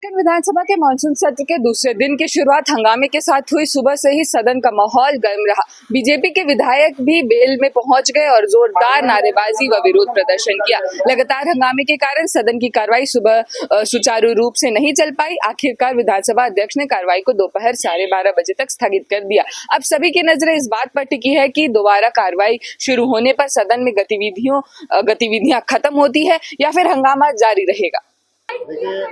झारखंड विधानसभा के मानसून सत्र के दूसरे दिन की शुरुआत हंगामे के साथ हुई। सुबह से ही सदन का माहौल गर्म रहा। बीजेपी के विधायक भी बेल में पहुंच गए और जोरदार नारेबाजी व विरोध प्रदर्शन किया। लगातार हंगामे के कारण सदन की कार्रवाई सुबह सुचारू रूप से नहीं चल पाई। आखिरकार विधानसभा अध्यक्ष ने कार्रवाई को दोपहर 12:30 बजे तक स्थगित कर दिया। अब सभी की नजरें इस बात पर टिकी है कि दोबारा कार्रवाई शुरू होने पर सदन में गतिविधियां खत्म होती है या फिर हंगामा जारी रहेगा। देखिए,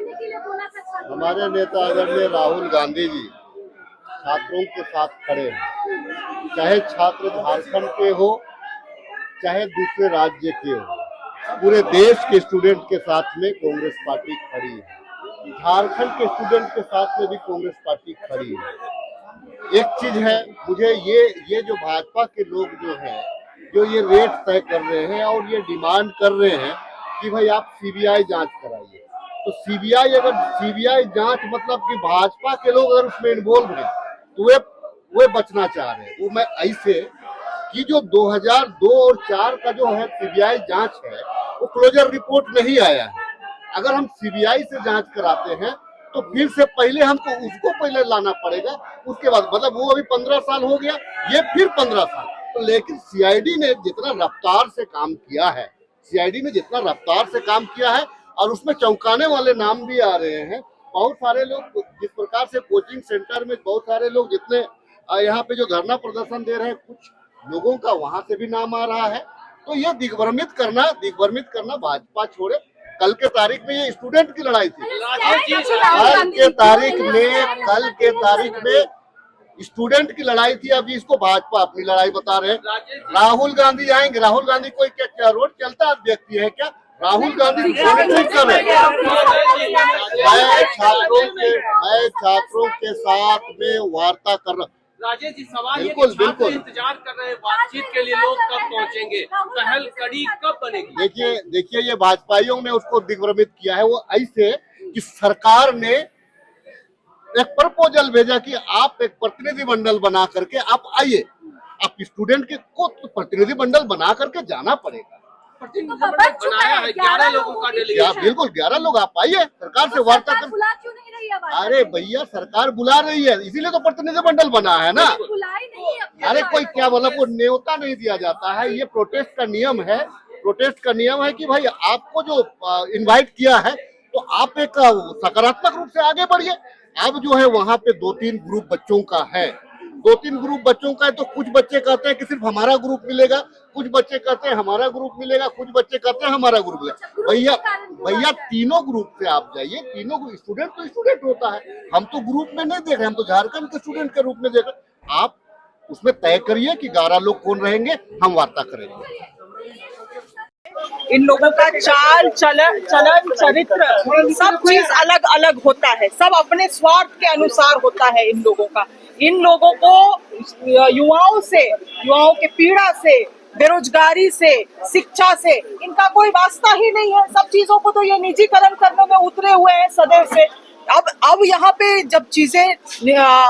हमारे नेता आदरणीय राहुल गांधी जी छात्रों के साथ खड़े हैं, चाहे छात्र झारखंड के हो चाहे दूसरे राज्य के हो, पूरे देश के स्टूडेंट के साथ में कांग्रेस पार्टी खड़ी है। झारखंड के स्टूडेंट के साथ में भी कांग्रेस पार्टी खड़ी है। एक चीज है, मुझे ये जो भाजपा के लोग जो हैं, जो ये रेट तय कर रहे हैं और ये डिमांड कर रहे हैं कि भाई आप सीबीआई जांच कराइए, तो सीबीआई जांच मतलब कि भाजपा के लोग अगर उसमें इन्वॉल्व हैं तो वे बचना चाह रहे हैं। वो मैं ऐसे कि जो 2002 और 4 का जो है सीबीआई जांच है, वो क्लोजर रिपोर्ट नहीं आया है। अगर हम सीबीआई से जांच कराते हैं तो फिर से पहले हमको उसको पहले लाना पड़ेगा, उसके बाद मतलब वो अभी 15 साल हो गया, ये फिर 15 साल। तो लेकिन सीआईडी ने जितना रफ्तार से काम किया है, और उसमें चौंकाने वाले नाम भी आ रहे हैं। बहुत सारे लोग जिस प्रकार से कोचिंग सेंटर में बहुत सारे लोग जितने यहाँ पे जो धरना प्रदर्शन दे रहे हैं, कुछ लोगों का वहां से भी नाम आ रहा है। तो ये दिग्भ्रमित करना भाजपा छोड़े। कल के तारीख में ये स्टूडेंट की लड़ाई थी। कल के तारीख में स्टूडेंट की लड़ाई थी। अभी इसको भाजपा अपनी लड़ाई बता रहे हैं। राहुल गांधी आएंगे। राहुल गांधी कोई क्या रोड चलता व्यक्ति है क्या? राहुल गांधी पॉलिटिक्स कर रहे हैं। मैं छात्रों के साथ में वार्ता कर रहा हूँ। राजेश जी, सवाल बिल्कुल इंतजार कर रहे हैं बातचीत के लिए, लोग कब पहुंचेंगे, पहल कड़ी कब बनेगी? देखिए ये भाजपाइयों ने उसको दिग्भ्रमित किया है। वो ऐसे कि सरकार ने एक प्रपोजल भेजा कि आप एक प्रतिनिधि मंडल बना करके आप आइए। आप स्टूडेंट के को प्रतिनिधि मंडल बना करके जाना पड़ेगा। बनाया है 11 लोगों का डेलीगेशन। बिल्कुल 11 लोग आप आइए, सरकार से वार्ता कर। अरे भैया, सरकार बुला रही है, इसीलिए तो प्रतिनिधि मंडल बना है ना। अरे कोई क्या मतलब वो न्योता नहीं दिया जाता है। ये प्रोटेस्ट का नियम है कि भाई आपको जो इनवाइट किया है तो आप एक सकारात्मक रूप से आगे बढ़िए। अब जो है वहाँ पे 2-3 ग्रुप बच्चों का है। तो कुछ बच्चे कहते हैं कि सिर्फ हमारा ग्रुप मिलेगा, कुछ बच्चे कहते हैं हमारा ग्रुप मिलेगा, कुछ बच्चे कहते हैं हमारा ग्रुप मिलेगा। भैया तीनों ग्रुप से आप जाइए। तीनों स्टूडेंट तो स्टूडेंट होता है। हम तो ग्रुप में नहीं देख रहे, हम तो झारखंड के स्टूडेंट के रूप में देख रहे। आप उसमें तय करिए कि 11 लोग कौन रहेंगे, हम वार्ता करेंगे। इन लोगों का चाल चलन चरित्र सब चीज अलग अलग होता है। सब अपने स्वार्थ के अनुसार होता है इन लोगों का। इन लोगों को युवाओं के पीड़ा से, बेरोजगारी से, शिक्षा से इनका कोई वास्ता ही नहीं है। सब चीजों को तो ये निजीकरण करने में उतरे हुए हैं सदैव से। अब यहाँ पे जब चीजें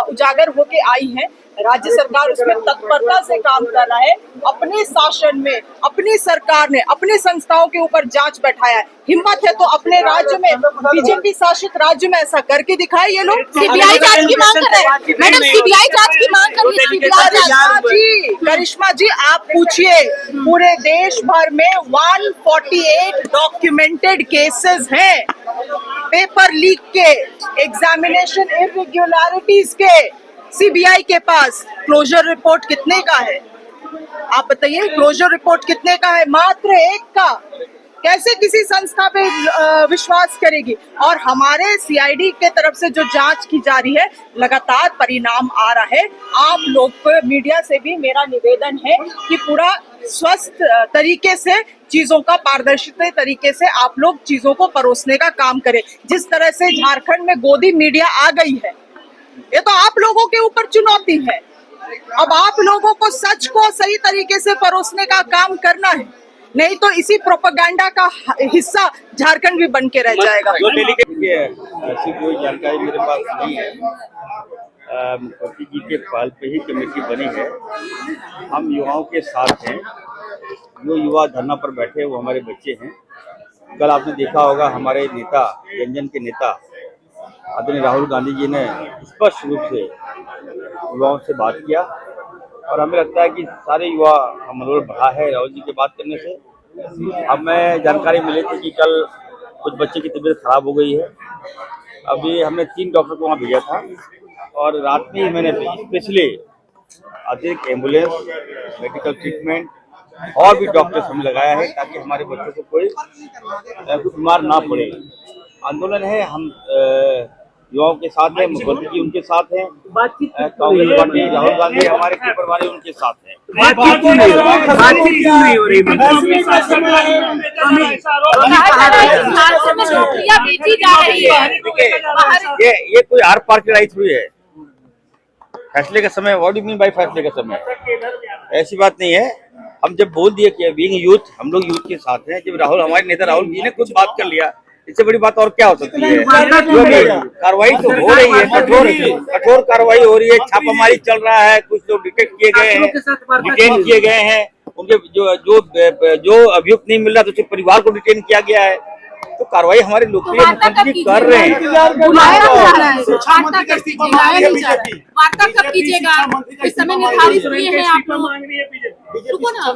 उजागर होके आई हैं, राज्य सरकार उसमें तत्परता से काम कर रहा है। अपने शासन में अपनी सरकार ने अपने संस्थाओं के ऊपर जांच बैठाया है। हिम्मत है तो अपने राज्य में, बीजेपी शासित राज्य में ऐसा करके दिखाए। ये लोग सीबीआई जांच की मांग कर रहे हैं। मैडम सीबीआई जांच की मांग कर रही है। करिश्मा जी, आप पूछिए, पूरे देश भर में 148 डॉक्यूमेंटेड केसेस हैं, पेपर लीक के, एग्जामिनेशन इर्रेगुलरिटीज के। सीबीआई के पास क्लोजर रिपोर्ट कितने का है? आप बताइए, क्लोजर रिपोर्ट कितने का है? मात्र 1 का। कैसे किसी संस्था पे विश्वास करेगी? और हमारे सीआईडी के तरफ से जो जांच की जा रही है, लगातार परिणाम आ रहा है। आप लोग को, मीडिया से भी मेरा निवेदन है कि पूरा स्वस्थ तरीके से चीजों का, पारदर्शी तरीके से आप लोग चीजों को परोसने का काम करें। जिस तरह से झारखंड में गोदी मीडिया आ गई है, ये तो आप लोगों के ऊपर चुनौती है। अब आप लोगों को सच को सही तरीके से परोसने का काम करना है, नहीं तो इसी प्रोपेगेंडा का हिस्सा झारखंड भी बन के रह जाएगा। ऐसी कोई जानकारी मेरे पास नहीं है। मुख्यमंत्री जी के पहल पे ही कमेटी बनी है। हम युवाओं के साथ हैं। जो युवा धरना पर बैठे वो हमारे बच्चे हैं। कल आपने देखा होगा हमारे नेता, व्यंजन के नेता आदरणीय राहुल गांधी जी ने स्पष्ट रूप से युवाओं से बात किया और हमें लगता है कि सारे युवा का मनोबल बढ़ा है राहुल जी की बात करने से। हमें जानकारी मिली थी कि कल कुछ बच्चे की तबीयत खराब हो गई है। अभी हमने 3 डॉक्टर को वहाँ भेजा था और रात में ही मैंने स्पेशली अधिक एम्बुलेंस, मेडिकल ट्रीटमेंट और भी डॉक्टर्स हमने लगाया है ताकि हमारे बच्चों को कोई बीमार ना पड़े। आंदोलन है, हम युवाओं के साथ हैं, मुख्यमंत्री जी उनके साथ हैं, कांग्रेस पार्टी राहुल गांधी हमारे पेपर वाले उनके साथ हैं। नौकरियां बेची जा रही है। ये कोई आर पार की लड़ाई थोड़ी है। फैसले का समय, what do you mean by फैसले का समय? ऐसी बात नहीं है। हम जब बोल दिए कि बीइंग यूथ, हम लोग यूथ के साथ हैं। जब राहुल, हमारे नेता राहुल जी ने कुछ बात कर लिया, इससे बड़ी बात और क्या हो सकती है? कार्रवाई तो हो रही है, कठोर कार्रवाई हो रही है, छापामारी चल रहा है, कुछ लोग डिटेक्ट किए गए हैं, डिटेन किए गए हैं, उनके जो अभियुक्त नहीं मिल रहा तो उसके परिवार को डिटेन किया गया है। तो कार्रवाई हमारे लोकप्रिय मुख्यमंत्री जी कर रहे हैं। वार्ता कब कीजिएगा? इस समय निर्धारित हुए हैं आप लोग।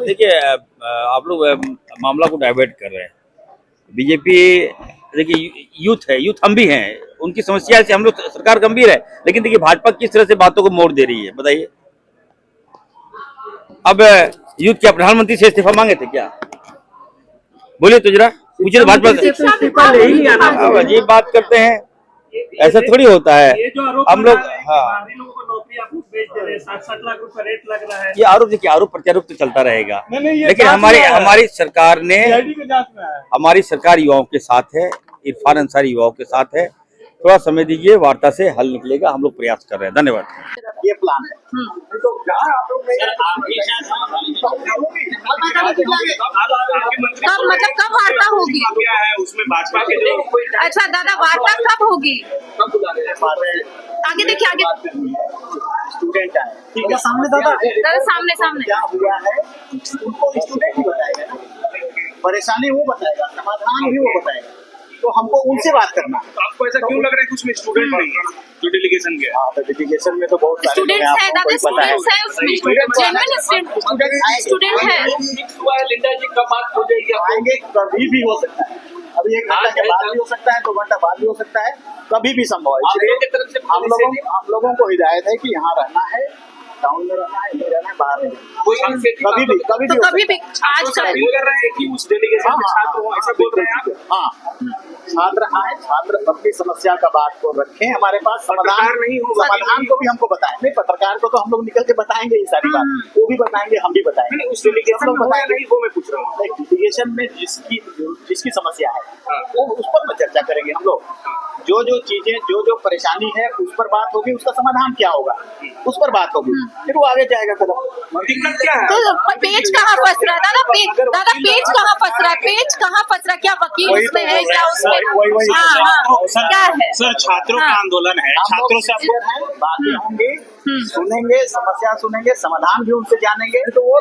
देखिए, आप लोग मामला को डाइवर्ट कर रहे हैं। बीजेपी देखिए यूथ है, यूथ हम भी हैं, उनकी समस्या से हम लोग, सरकार गंभीर है, लेकिन देखिए भाजपा किस तरह से बातों को मोड़ दे रही है, बताइए। अब यूथ क्या प्रधानमंत्री से इस्तीफा मांगे थे क्या? बोलिए तो जरा, पूछिए भाजपा से। अब अजीब बात करते हैं, ऐसा थोड़ी होता है। हम लोग ये आरोप, देखिए आरोप प्रत्यारोप तो चलता रहेगा, लेकिन हमारी सरकार ने, हमारी सरकार युवाओं के साथ है, इरफान अंसारी युवाओं के साथ है। थोड़ा समय दीजिए, वार्ता से हल निकलेगा, हम लोग प्रयास कर रहे हैं। धन्यवाद। ये प्लान है। कब, मतलब कब वार्ता होगी? उसमें भाजपा के जो, अच्छा दादा, वार्ता कब होगी? आगे देखिए, आगे स्टूडेंट आए, ठीक है, सामने दादा सामने क्या हुआ है उनको स्टूडेंट ही बताएगा, परेशानी वो बताएगा, समाधान भी वो बताएगा, तो हमको उनसे बात करना। तो आपको ऐसा क्यों लग रहा है कि उसमें स्टूडेंट नहीं है जो डेलीगेशन के? हाँ, तो डेलीगेशन में तो बहुत सारे स्टूडेंट्स है दादा, स्टूडेंट्स है उसमें, जेन्युइन स्टूडेंट है। लिंडा जी कब बात हो जाएगी? आएंगे, कभी भी हो सकता है, अभी 1 घंटा के बाद भी हो सकता है, 2 घंटा बाद भी हो सकता है, कभी भी संभव है। इसलिए हम लोगों को हिदायत है कि यहाँ रहना है, टाउन में रहना है, नहीं रहना है, बाहर नहीं, कभी भी आज कर रहे हैं कि उस डेलीगेशन में छात्र हो, ऐसा बोल रहे हैं आप? हाँ, छात्र आए, छात्र अपनी समस्या का बात को रखें हमारे पास, समाधान नहीं हो, समाधान को भी हमको बताएं। नहीं, पत्रकार को तो हम लोग निकल के बताएंगे ये सारी बात, वो भी बताएंगे, हम भी बताएंगे। उस डेलीगेशन में बताएंगे, वो मैं पूछ रहा हूँ। डेलीगेशन में जिसकी समस्या है वो उस पर में चर्चा करेंगे हम लोग। जो चीजें, जो परेशानी है उस पर बात होगी, उसका समाधान क्या होगा उस पर बात होगी, फिर वो आगे जाएगा कदम। दिक्कत क्या है? तो पेज कहाँ फंस रहा है दादा? पेज कहाँ फंस रहा है? पेज कहाँ फंस रहा है? क्या वकील उसमें है, क्या उसमें? क्या है? सर, छात्रों का आंदोलन है, छात्रों से बातें होंगे, सुनेंगे, समस्या सुनेंगे, समाधान भी उनसे जानेंगे, तो वो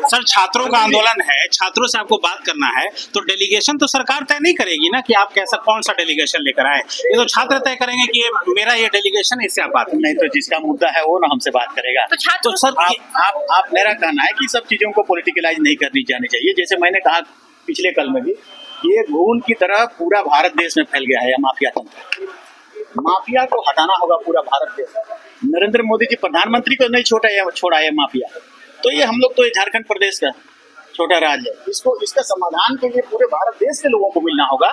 सर छात्रों का आंदोलन है, छात्रों से आपको बात करना है, तो डेलीगेशन तो सरकार तय नहीं करेगी ना कि आप कैसा, कौन सा डेलीगेशन लेकर आए। ये तो छात्र तय करेंगे कि ये मेरा ये डेलीगेशन है, इससे आप बात नहीं, तो जिसका मुद्दा है वो ना हमसे बात करेगा। तो सर आप मेरा कहना है कि सब चीजों को पॉलिटिकलाइज नहीं करनी जानी चाहिए। जैसे मैंने कहा पिछले कल में भी, ये घून की तरह पूरा भारत देश में फैल गया है माफिया तंत्र। माफिया को हटाना होगा पूरा भारत देश। नरेंद्र मोदी जी प्रधानमंत्री को नहीं छोड़ा है माफिया, तो ये हम लोग तो ये झारखंड प्रदेश का छोटा राज्य है, इसका समाधान के लिए पूरे भारत देश के लोगों को मिलना होगा।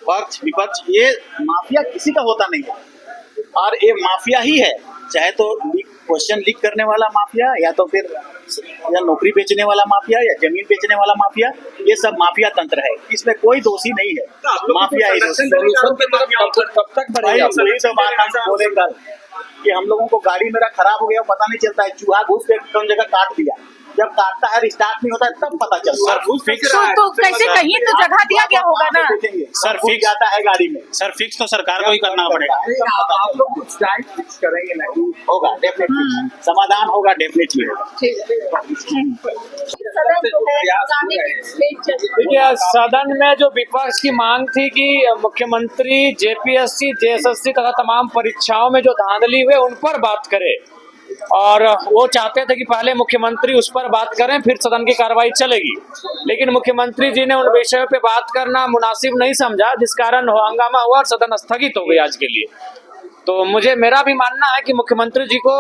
पक्ष विपक्ष, ये माफिया किसी का होता नहीं है, और ये माफिया ही है, चाहे तो क्वेश्चन लीक करने वाला माफिया, या तो फिर या नौकरी बेचने वाला माफिया, या जमीन बेचने वाला माफिया, ये सब माफिया तंत्र है, इसमें कोई दोषी नहीं है। माफिया कि हम लोगों को गाड़ी मेरा खराब हो गया, पता नहीं चलता है, चूहा घुस के कौन जगह काट दिया, जब काटता है रिस्टार्ट नहीं होता है तब पता चलता है। सर फिक्स तो कैसे कहीं तो जगह दिया गया होगा ना। सर फिक्स जाता है गाड़ी में, सर फिक्स तो सरकार को ही करना पड़ेगा। आप लोग कुछ टाइम फिक्स करेंगे नहीं होगा, डेफिनेटली समाधान होगा, डेफिनेटली होगा। देखिए सदन में जो विपक्ष की मांग थी कि मुख्यमंत्री जेपीएससी, जेएसएससी तथा तमाम परीक्षाओं में जो धांधली हुए उन पर बात करे, और वो चाहते थे कि पहले मुख्यमंत्री उस पर बात करें फिर सदन की कार्रवाई चलेगी, लेकिन मुख्यमंत्री जी ने उन विषयों पे बात करना मुनासिब नहीं समझा, जिस कारण हंगामा हुआ और सदन स्थगित हो गई आज के लिए। तो मेरा भी मानना है कि मुख्यमंत्री जी को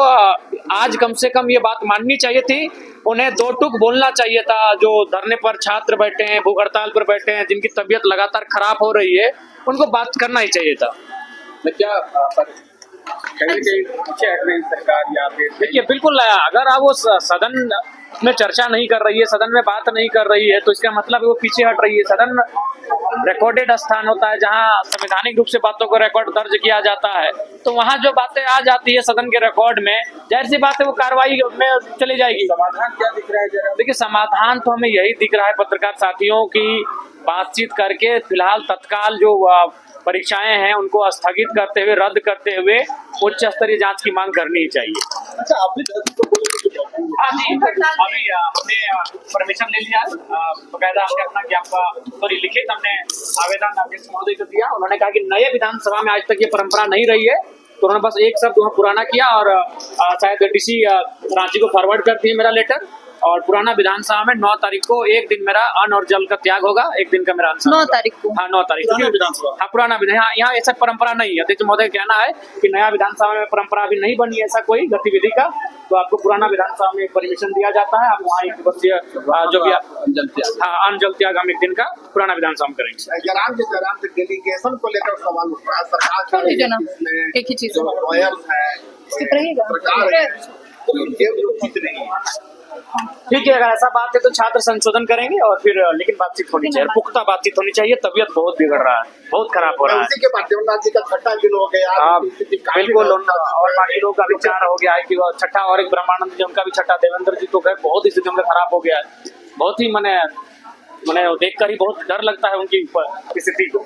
आज कम से कम ये बात माननी चाहिए थी, उन्हें दो टूक बोलना चाहिए था। जो धरने पर छात्र बैठे हैं, भूख हड़ताल पर बैठे हैं, जिनकी तबीयत लगातार खराब हो रही है, उनको बात करना ही चाहिए था। देखिए बिल्कुल, अगर आप वो सदन में चर्चा नहीं कर रही है, सदन में बात नहीं कर रही है, तो इसका मतलब है वो पीछे हट रही है। सदन रिकॉर्डेड स्थान होता है जहां संवैधानिक रूप से बातों को रिकॉर्ड दर्ज किया जाता है, तो वहां जो बातें आ जाती है सदन के रिकॉर्ड में, जाहिर सी बात है वो कार्रवाई में चली जाएगी। समाधान क्या दिख रहा है? देखिए समाधान तो हमें यही दिख रहा है पत्रकार साथियों की बातचीत करके फिलहाल तत्काल जो परीक्षाएं हैं उनको स्थगित करते हुए, रद्द करते हुए उच्च स्तरीय जांच की मांग करनी ही चाहिए। अच्छा, आपने हाँ जी, अभी हमने परमिशन ले लिया, बकायदा हमने अपना ज्ञापन लिखित हमने आवेदन अध्यक्ष महोदय को दिया। उन्होंने कहा कि नए विधानसभा में आज तक ये परंपरा नहीं रही है, तो उन्होंने बस एक शब्द वहाँ पुराना किया और शायद डीसी रांची को फॉरवर्ड कर दिए मेरा लेटर। और पुराना विधानसभा में 9 तारीख को एक दिन मेरा अन्न और जल का त्याग होगा, एक दिन का मेरा 9 तारीख को। हाँ 9 तारीख को विधानसभा, हाँ पुराना विधान, यहाँ ऐसा परंपरा नहीं है। अध्यक्ष महोदय कहना है कि नया विधानसभा में परंपरा अभी नहीं बनी ऐसा कोई गतिविधि का, तो आपको पुराना विधानसभा में परमिशन दिया जाता है, आप वहाँ एक दिवसीय जो भी हाँ अन्न जल त्याग हम एक दिन का पुराना विधानसभा में करेंगे। डेलीगेशन को लेकर सवाल उठ रहा है, सरकार एक ही चीज ठीक है, अगर ऐसा बात है तो छात्र संशोधन करेंगे और फिर, लेकिन बातचीत होनी चाहिए, पुख्ता बातचीत होनी चाहिए। तबीयत बहुत बिगड़ रहा है, बहुत खराब हो रहा है। उसी के बाद देवनाथ जी का छठा दिन हो गया, बिल्कुल, और बाकी लोग का भी 4 हो गया है कि छठा, और एक ब्रह्मानंद जी उनका भी छठा, देवेंद्र जी तो गए, बहुत स्थिति उनका खराब हो गया है। बहुत ही मैंने देखकर ही बहुत डर लगता है उनकी स्थिति को।